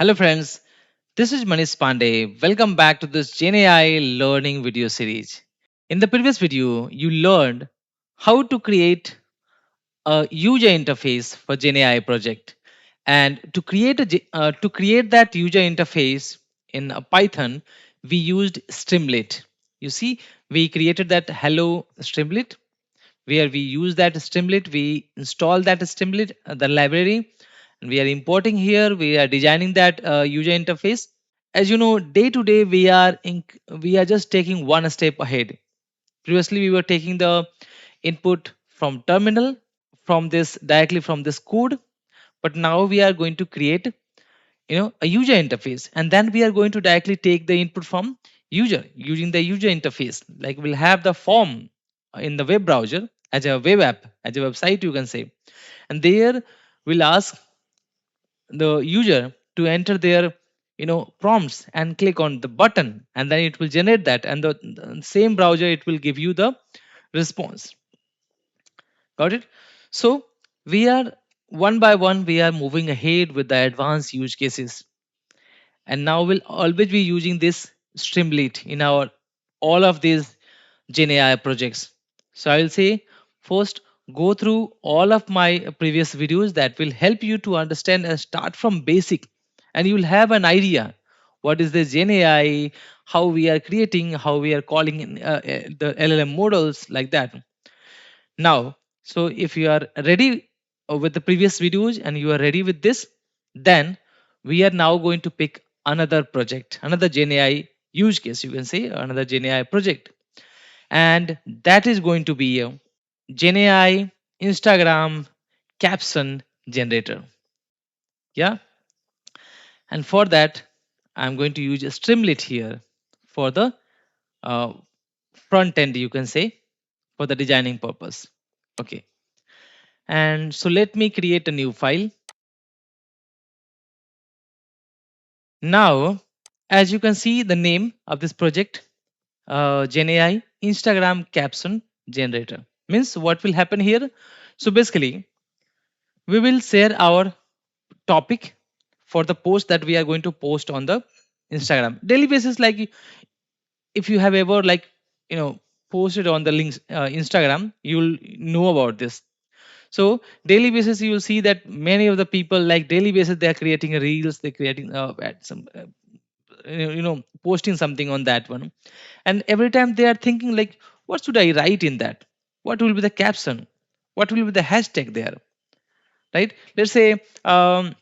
Hello friends, this is Manish Pandey. Welcome back to this GenAI learning video series. In the previous video, you learned how to create a user interface for GenAI project, and to create that user interface in Python, we used Streamlit. You see, we created that hello Streamlit where we use that Streamlit, we install that Streamlit, the library, and we are importing here, we are designing that user interface. As you know, day to day we are just taking one step ahead. Previously, we were taking the input from terminal from this directly from this code, but now we are going to create a user interface, and then we are going to directly take the input from user using the user interface. Like we'll have the form in the web browser as a web app, as a website, you can say, and there we'll ask the user to enter their prompts and click on the button, and then it will generate that, and the same browser it will give you the response. Got it? So we are one by one we are moving ahead with the advanced use cases, and now we'll always be using this Streamlit in our all of these GenAI projects. So I will say first go through all of my previous videos that will help you to understand and start from basic, and you will have an idea what is the GenAI, how we are creating, how we are calling in, the LLM models like that. Now, so if you are ready with the previous videos and you are ready with this, then we are now going to pick another project, another GenAI use case, you can say another GenAI project. And that is going to be a GenAI Instagram caption generator. Yeah. And for that, I'm going to use a Streamlit here for the uh, front end, you can say, for the designing purpose. Okay. And so let me create a new file. Now, as you can see, the name of this project, GenAI Instagram caption generator, means what will happen here. So basically, we will share our topic for the post that we are going to post on the Instagram daily basis. Like if you have ever posted on the links Instagram, you'll know about this. So daily basis you will see that many of the people, like daily basis, they are creating reels, they're creating some posting something on that one, and every time they are thinking like, what should I write in that, what will be the caption, what will be the hashtag there, right? Let's say I'm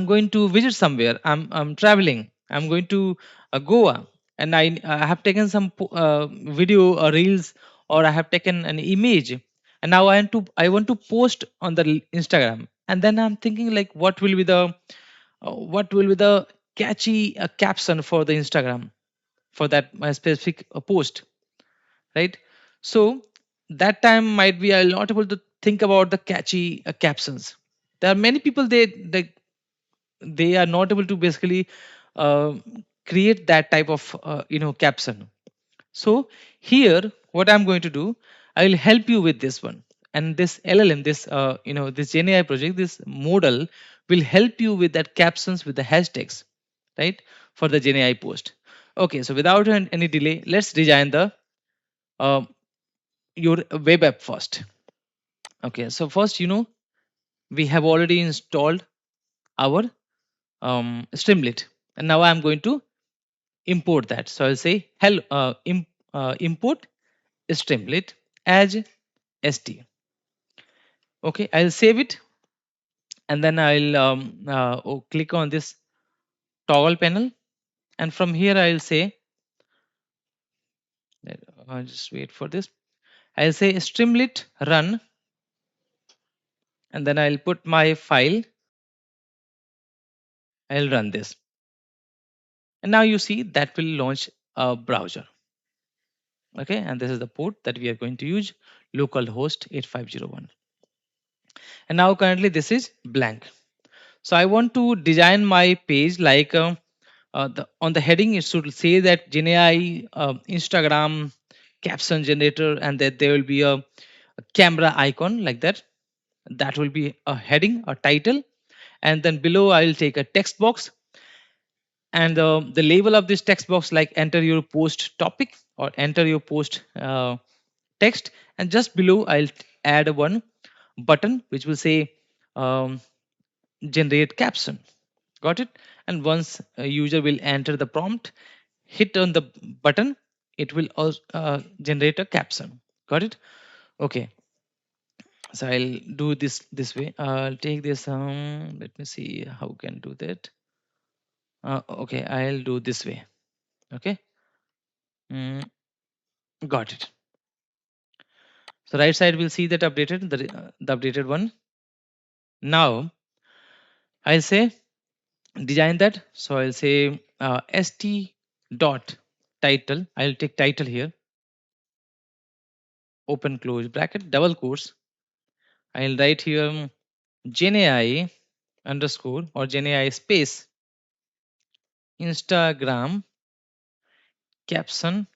going to visit somewhere. I'm traveling. I'm going to Goa, and I have taken some video or reels, or I have taken an image, and now I want to post on the Instagram, and then I'm thinking like, what will be the catchy caption for the Instagram for that my specific post, right? So that time might be I'm not able to think about the catchy captions. There are many people they are not able to basically uh, create that type of caption. So here what I'm going to do, I will help you with this one, and this LLM, this GenAI project, this model will help you with that captions with the hashtags, right, for the GenAI post. Okay, so without any delay, let's design the uh, your web app first. Okay, so first, we have already installed our Streamlit, and now I'm going to import that. So I'll say hello import Streamlit as st. Okay, I'll save it, and then I'll click on this toggle panel, and from here I'll say just wait for this. I'll say Streamlit run, and then I'll put my file. I'll run this, and now you see that will launch a browser. Okay, and this is the port that we are going to use, localhost 8501. And now currently this is blank. So I want to design my page like on the heading it should say that GenAI Instagram caption generator, and that there will be a camera icon like that. That will be a heading, a title, and then below I will take a text box And the label of this text box, like enter your post topic or enter your post text, and just below I'll add one button which will say um, generate caption. Got it? And once a user will enter the prompt, hit on the button, it will also generate a caption. Got it? Okay. So I'll do this way. I'll take this. Let me see how can do that. Okay, I'll do this way. Okay. Mm, got it. So right side will see that updated, the updated one. Now I'll say design that. So I'll say st dot title. I'll take title here. Open close bracket double quotes. I'll write here GenAI underscore or GenAI space Instagram caption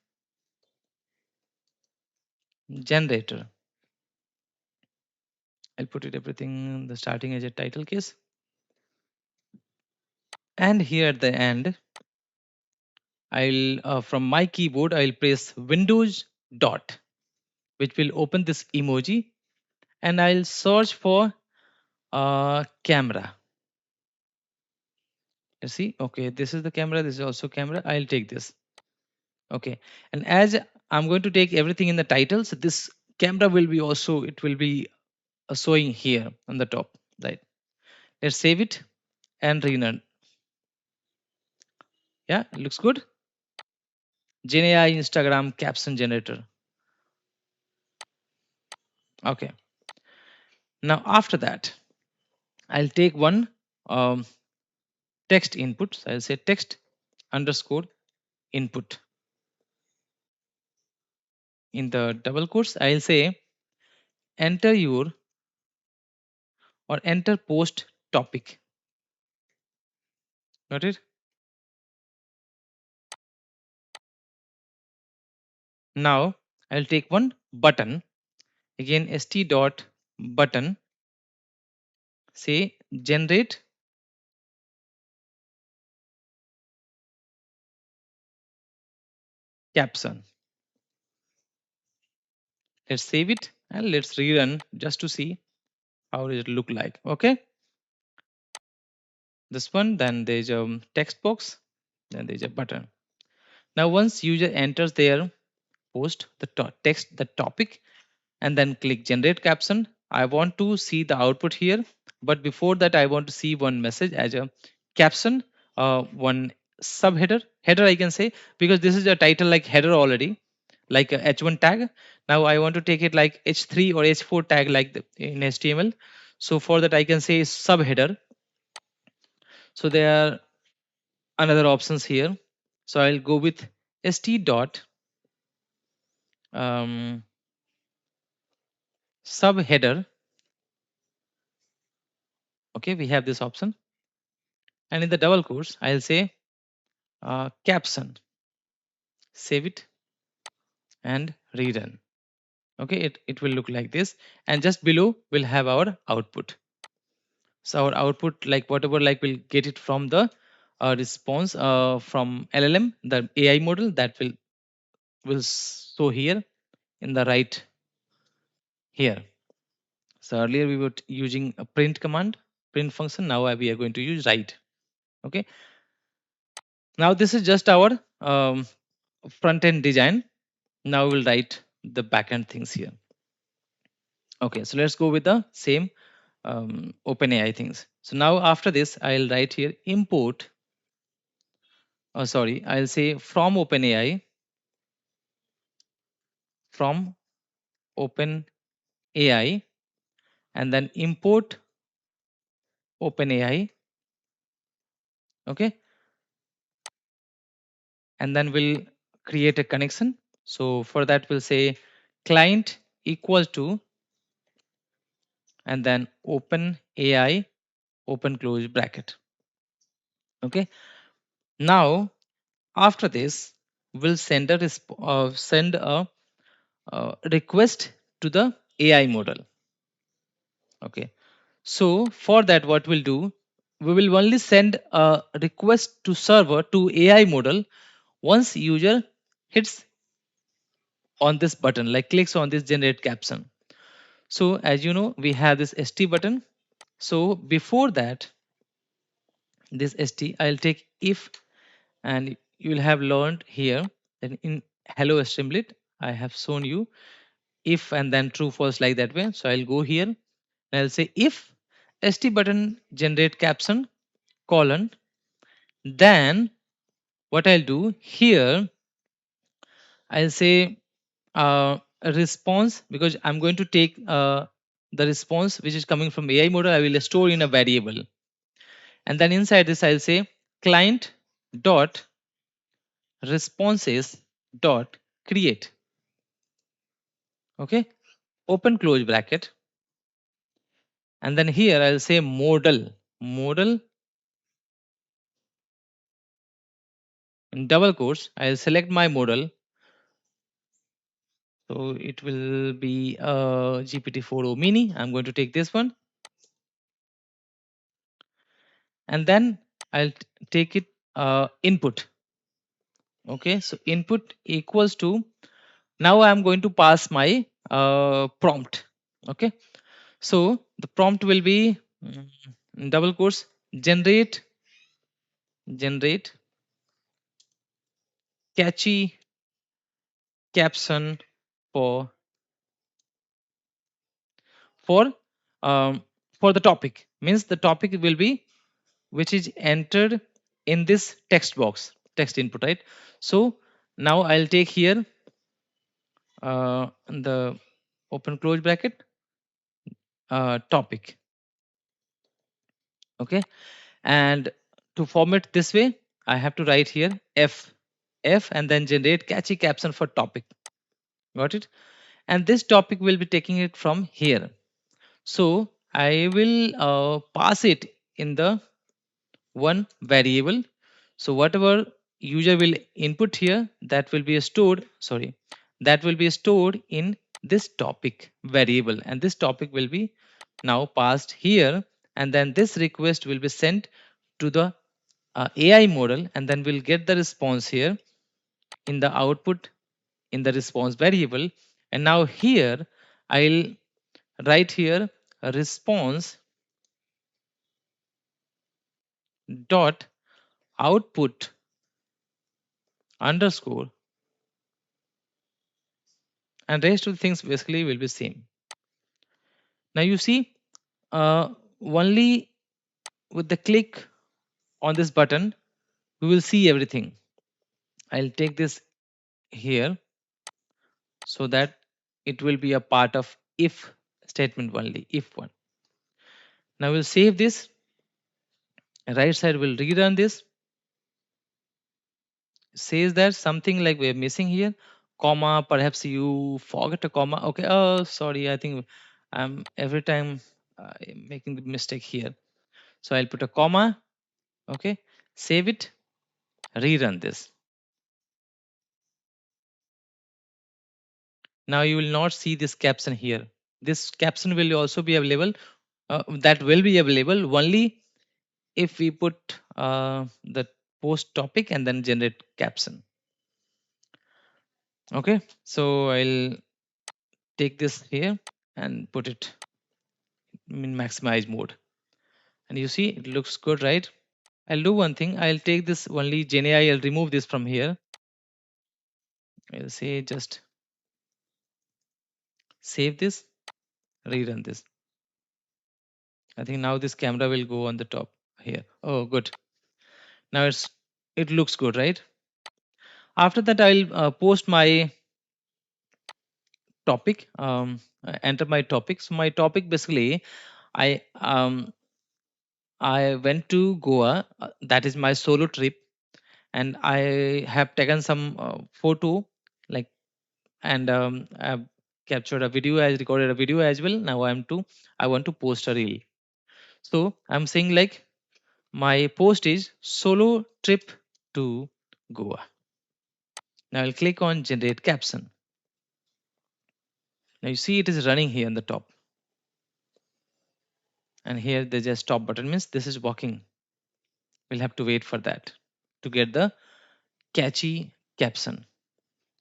generator. I'll put it everything the starting as a title case. And here at the end, I'll from my keyboard I'll press Windows dot, which will open this emoji, and I'll search for camera. You see, okay, this is the camera. This is also camera. I'll take this. Okay, and as I'm going to take everything in the title, so this camera will be also it will be showing here on the top, right? Let's save it and rerun. Yeah, it looks good. GenAI Instagram caption generator. Okay. Now after that, I'll take one um, text input. So I'll say text underscore input. In the double quotes, I'll say enter your or enter post topic. Got it? Now I'll take one button. Again, st dot button. Say generate caption. Let's save it and let's rerun just to see how does it look like. Okay, this one, then there's a text box, then there's a button. Now once user enters their post the text the topic and then click generate caption, I want to see the output here, but before that I want to see one message as a caption, one subheader header I can say, because this is a title like header already, like a h1 tag. Now I want to take it like h3 or h4 tag like in html. So for that I can say subheader. So there are another options here. So I'll go with st dot um, subheader. Okay, we have this option, and in the double quotes I'll say caption. Save it and rerun. Okay, it will look like this, and just below we'll have our output. So our output, like whatever, like we'll get it from the response from LLM, the AI model, that will show here in the right here. So earlier we were using a print command, print function. Now we are going to use write. Okay. Now this is just our front end design. Now we'll write the backend things here. Okay, so let's go with the same OpenAI things. So now after this, I'll write here import. Oh, sorry, I'll say from OpenAI, from OpenAI, and then import OpenAI. Okay, and then we'll create a connection. So for that, we'll say client equal to, and then OpenAI open close bracket. Okay, now after this, we'll send send a request to the AI model. Okay. So for that, what we'll do? we will only send a request to server to AI model once user hits on this button, like clicks on this generate caption. So as you know, we have this st button. So before that, this st, I'll take if, and you will have learned here that in hello Streamlit, I have shown you if and then true false like that way. So I'll go here and I'll say if st button generate caption colon, then what I'll do here, I'll say a response, because I'm going to take the response which is coming from AI model, I will store in a variable. And then inside this, I'll say client dot responses dot create. Okay, open close bracket. And then here I'll say model in double quotes. I'll select my model. So it will be GPT-4o mini. I'm going to take this one. And then I'll take it input. Okay, so input equals to, now I'm going to pass my prompt. Okay, so the prompt will be in double quotes generate catchy caption for for um, for the topic, means the topic will be which is entered in this text box, text input, right? So now I'll take here the open close bracket topic. Okay, and to format this way, I have to write here f and then generate catchy caption for topic. Got it? And this topic will be taking it from here. So I will pass it in the one variable. So whatever user will input here, that will be stored, sorry, that will be stored in this topic variable, and this topic will be now passed here. And then this request will be sent to the AI model, and then we'll get the response here in the output in the response variable. And now here I'll write here a response dot output underscore, and rest of the things basically will be same. Now you see, only with the click on this button we will see everything. I'll take this here so that it will be a part of if statement only, if one. Now we'll save this, right side will rerun this. Says that something like we're missing here, comma, perhaps you forget a comma. Okay, oh sorry, I think I'm every time making the mistake here. So I'll put a comma. Okay, save it, rerun this. Now you will not see this caption here. This caption will also be available, that will be available only if we put the post topic and then generate caption. Okay, so I'll take this here and put it in maximize mode, and you see it looks good, right? I'll do one thing, I'll take this only GenAI, I'll remove this from here. I'll say just save this, rerun this. I think now this camera will go on the top here. Oh good, now it looks good, right? After that I'll post my topic, enter my topic. So my topic basically, I went to Goa, that is my solo trip, and I have taken some photo, like, and I've captured a video, I recorded a video as well. Now I want to post a reel. So I'm saying like my post is solo trip to Goa. Now I'll click on generate caption. Now you see it is running here on the top, and here there's a stop button, means this is working. We'll have to wait for that to get the catchy caption.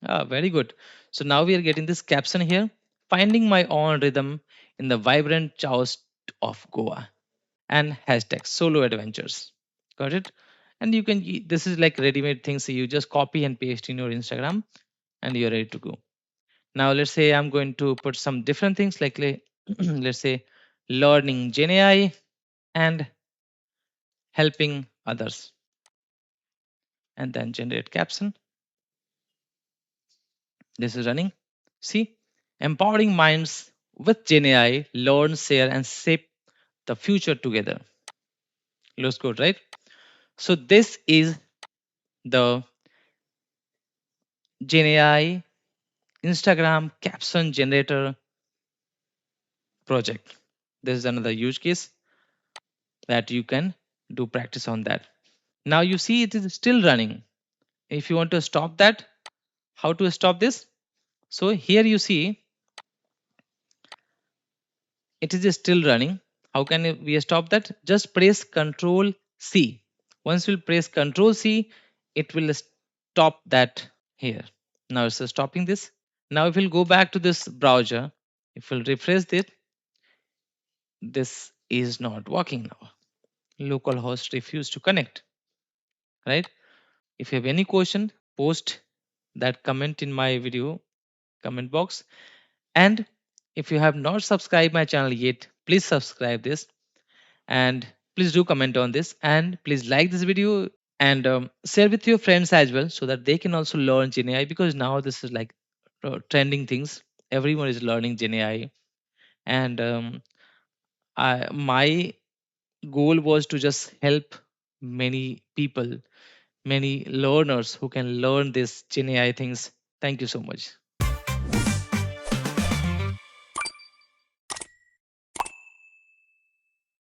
Ah, very good. So now we are getting this caption here. Finding my own rhythm in the vibrant chaos of Goa, and hashtag solo adventures. Got it? And you can, this is like ready-made things. So you just copy and paste in your Instagram and you're ready to go. Now let's say I'm going to put some different things like let's say learning GenAI and helping others, and then generate caption. This is running. See, empowering minds with GenAI, learn, share, and shape the future together. Looks good, right? So this is the GenAI Instagram caption generator project. This is another use case that you can do practice on that. Now you see it is still running. If you want to stop that, how to stop this? So here you see it is still running. How can we stop that? Just press Control C. Once you press Control C, it will stop that here. Now it's stopping this. Now if we'll go back to this browser, if we'll refresh it, this is not working now. Localhost refused to connect, right? If you have any question, post that comment in my video comment box. And if you have not subscribed my channel yet, please subscribe this, and please do comment on this, and please like this video, and share with your friends as well so that they can also learn GenAI, because now this is like trending things. Everyone is learning GenAI, and my goal was to just help many people, many learners who can learn this GenAI things. Thank you so much.